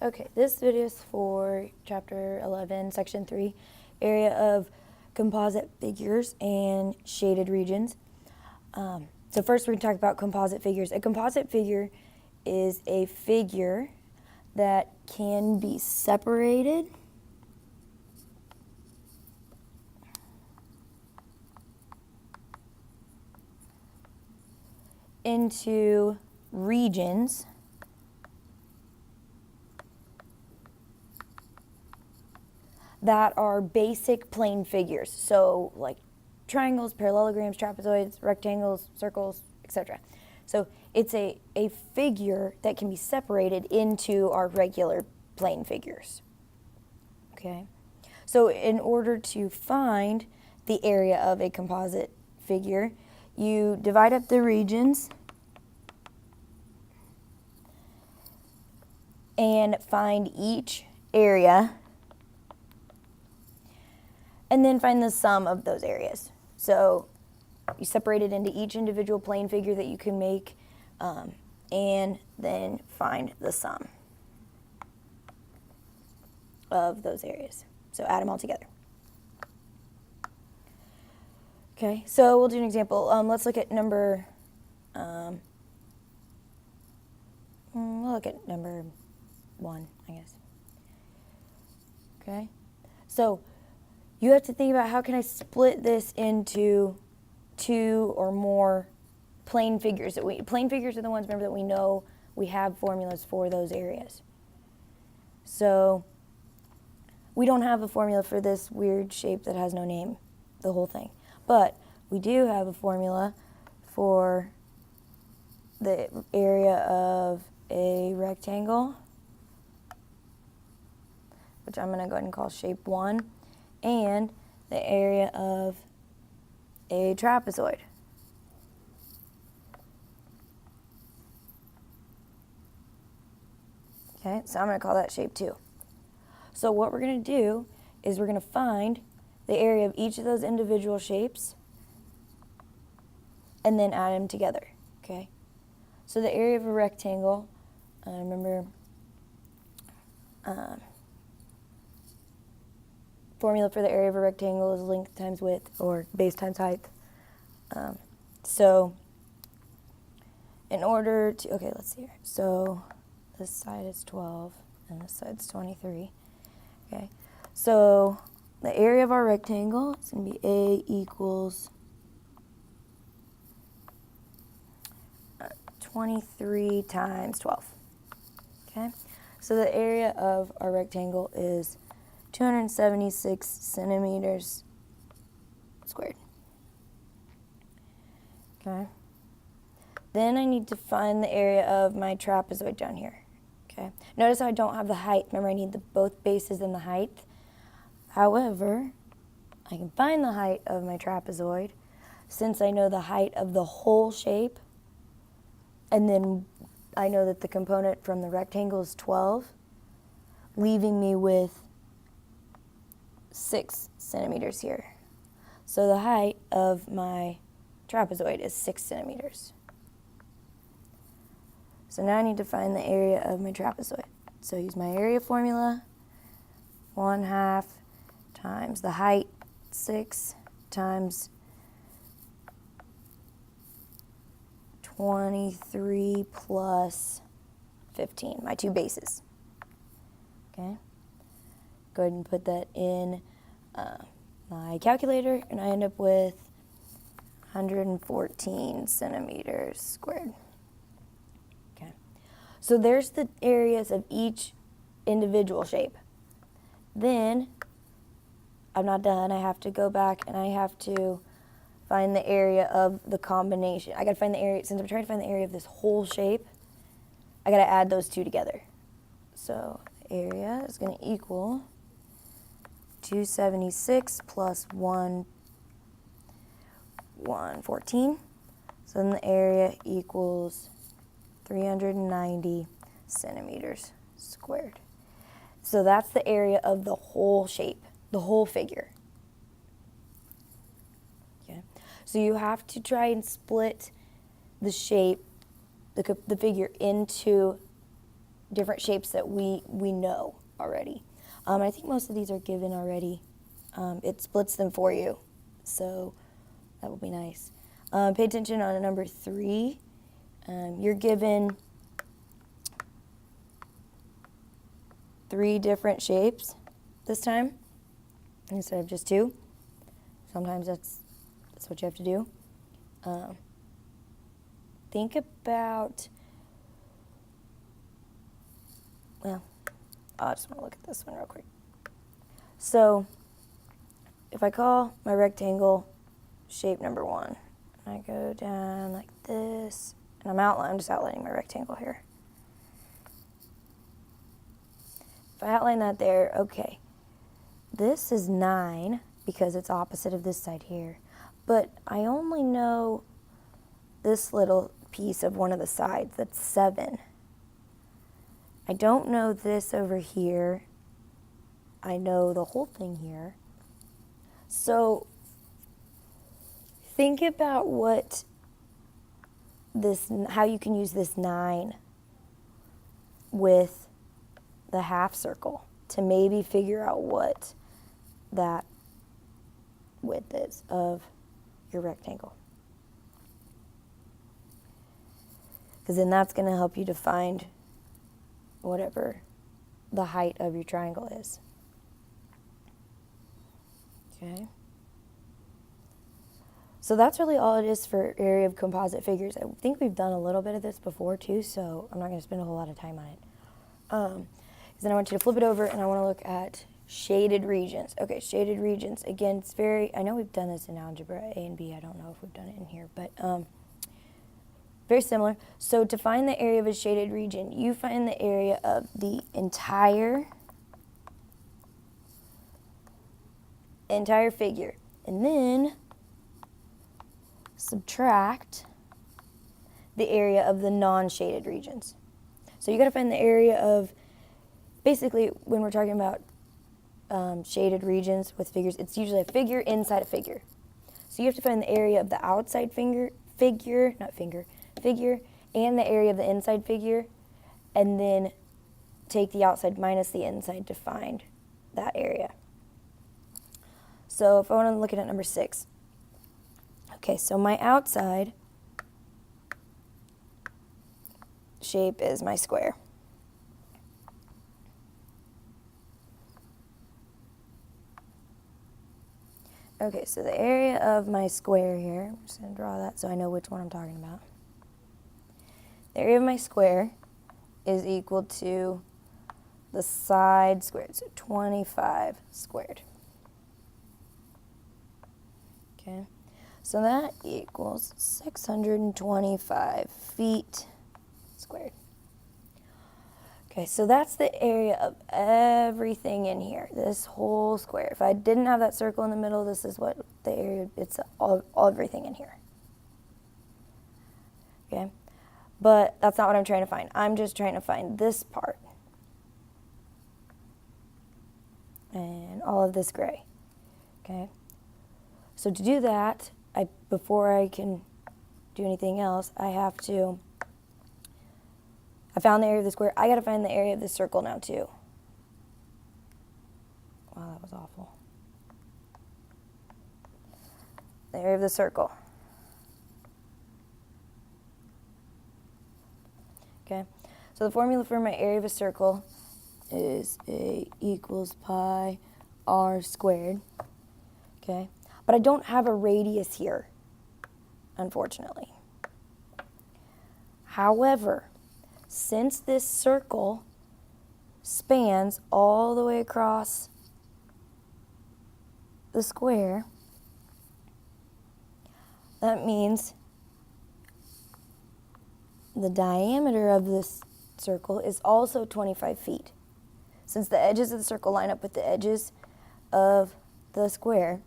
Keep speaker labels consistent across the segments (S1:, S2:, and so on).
S1: Okay, this video is for chapter 11, section 3, area of composite figures and shaded regions. So first we're going to talk about composite figures. A composite figure is a figure that can be separated into regions that are basic plane figures. So like triangles, parallelograms, trapezoids, rectangles, circles, etc. So it's a figure that can be separated into our regular plane figures. Okay. So in order to find the area of a composite figure, you divide up the regions and find each area and then find the sum of those areas. So you separate it into each individual plane figure that you can make, and then find the sum of those areas. So add them all together. Okay, so we'll do an example. Let's look at number, we'll look at number 1, I guess. Okay, so you have to think about how can I split this into 2 or more plane figures. Plane figures are the ones, remember, that we know we have formulas for those areas. So we don't have a formula for this weird shape that has no name, the whole thing. But we do have a formula for the area of a rectangle, which I'm going to go ahead and call shape 1, and the area of a trapezoid. Okay, so I'm going to call that shape 2. So what we're going to do is we're going to find the area of each of those individual shapes and then add them together. Okay, so the area of a rectangle, remember, formula for the area of a rectangle is length times width, or base times height. So in order to, okay, let's see here. So this side is 12 and this side's 23. Okay, so the area of our rectangle is going to be A equals 23 times 12. Okay, so the area of our rectangle is 276 centimeters squared. Okay. Then I need to find the area of my trapezoid down here. Okay. Notice I don't have the height. Remember, I need both bases and the height. However, I can find the height of my trapezoid since I know the height of the whole shape, and then I know that the component from the rectangle is 12, leaving me with 6 centimeters here. So the height of my trapezoid is 6 centimeters. So now I need to find the area of my trapezoid. So use my area formula, 1/2 times the height, 6, times 23 plus 15, my 2 bases. Okay. Go ahead and put that in my calculator, and I end up with 114 centimeters squared. Okay, so there's the areas of each individual shape. Then I'm not done. I have to go back and I have to find the area of the combination. I got to find the area, since I'm trying to find the area of this whole shape, I got to add those 2 together. So area is going to equal 276 plus 114. So then the area equals 390 centimeters squared. So that's the area of the whole shape, the whole figure. Okay. So you have to try and split the shape, the figure, into different shapes that we know already. I think most of these are given already. It splits them for you, so that will be nice. Pay attention on number 3. You're given 3 different shapes this time instead of just 2. Sometimes that's what you have to do. Think about, well, I just want to look at this one real quick. So if I call my rectangle shape number 1, I go down like this, and I'm just outlining my rectangle here. If I outline that there, okay, this is 9 because it's opposite of this side here, but I only know this little piece of one of the sides, that's 7. I don't know this over here. I know the whole thing here. So think about how you can use this 9 with the half circle to maybe figure out what that width is of your rectangle. Because then that's going to help you to find whatever the height of your triangle is. Okay. So that's really all it is for area of composite figures. I think we've done a little bit of this before too, so I'm not going to spend a whole lot of time on it. Because then I want you to flip it over and I want to look at shaded regions. Okay, shaded regions. Again, it's I know we've done this in algebra A and B. I don't know if we've done it in here, but very similar. So to find the area of a shaded region, you find the area of the entire figure. And then subtract the area of the non-shaded regions. So you got to find the area of, basically when we're talking about shaded regions with figures, it's usually a figure inside a figure. So you have to find the area of the outside figure and the area of the inside figure, and then take the outside minus the inside to find that area. So if I want to look at number 6. Okay, so my outside shape is my square. Okay, so the area of my square here, I'm just going to draw that so I know which one I'm talking about. The area of my square is equal to the side squared, so 25 squared. Okay, so that equals 625 feet squared. Okay, so that's the area of everything in here, this whole square. If I didn't have that circle in the middle, this is what the area, it's all everything in here. Okay, but that's not what I'm trying to find. I'm just trying to find this part and all of this gray. Okay, so to do that, before I can do anything else, I found the area of the square. I got to find the area of the circle now too. Wow, that was awful. The area of the circle. Okay, so the formula for my area of a circle is A equals pi r squared. Okay, but I don't have a radius here, unfortunately. However, since this circle spans all the way across the square, that means the diameter of this circle is also 25 feet. Since the edges of the circle line up with the edges of the square,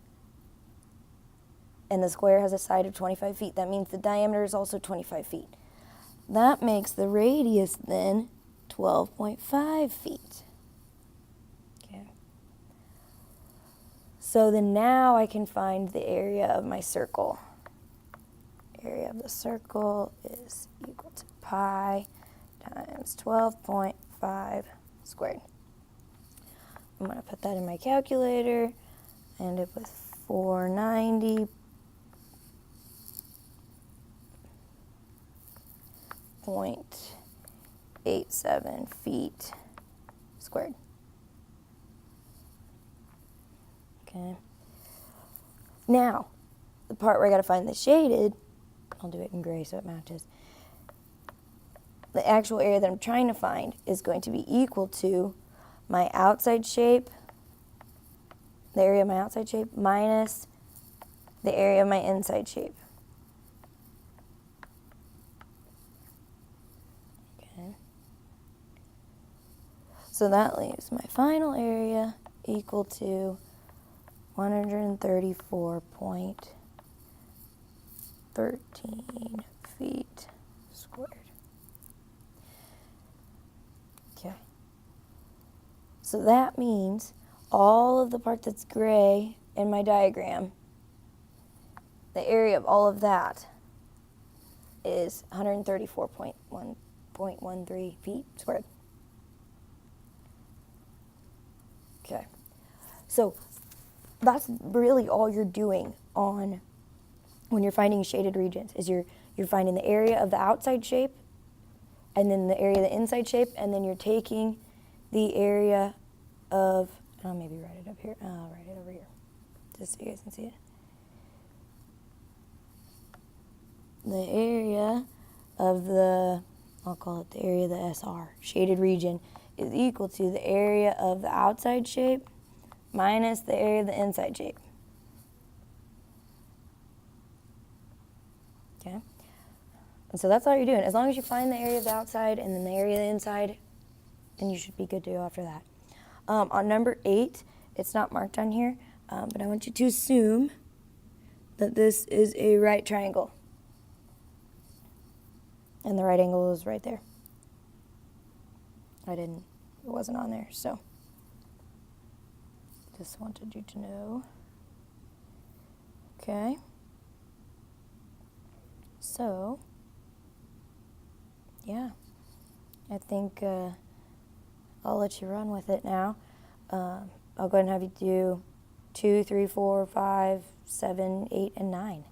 S1: and the square has a side of 25 feet, that means the diameter is also 25 feet. That makes the radius then 12.5 feet. Okay. So then now I can find the area of my circle. Area of the circle is equal to pi times 12.5 5 squared. I'm going to put that in my calculator. I end up with 490.87 feet squared. Okay. Now, the part where I got to find the shaded, I'll do it in gray so it matches. The actual area that I'm trying to find is going to be equal to my outside shape, the area of my outside shape, minus the area of my inside shape. Okay. So that leaves my final area equal to 134.13 feet squared. Okay. So that means all of the part that's gray in my diagram, the area of all of that is 134.13 feet squared. Okay. So that's really all you're doing on when you're finding shaded regions is you're finding the area of the outside shape and then the area of the inside shape, and then you're taking the area of, I'll maybe write it up here. I'll write it over here just so you guys can see it. The area of the, I'll call it the area of the SR, shaded region, is equal to the area of the outside shape minus the area of the inside shape. Okay? And so that's all you're doing. As long as you find the area of the outside and then the area of the inside, then you should be good to go after that. On number 8, it's not marked on here, but I want you to assume that this is a right triangle. And the right angle is right there. It wasn't on there, so just wanted you to know. Okay. So, yeah, I think I'll let you run with it now. I'll go ahead and have you do 2, 3, 4, 5, 7, 8, and 9.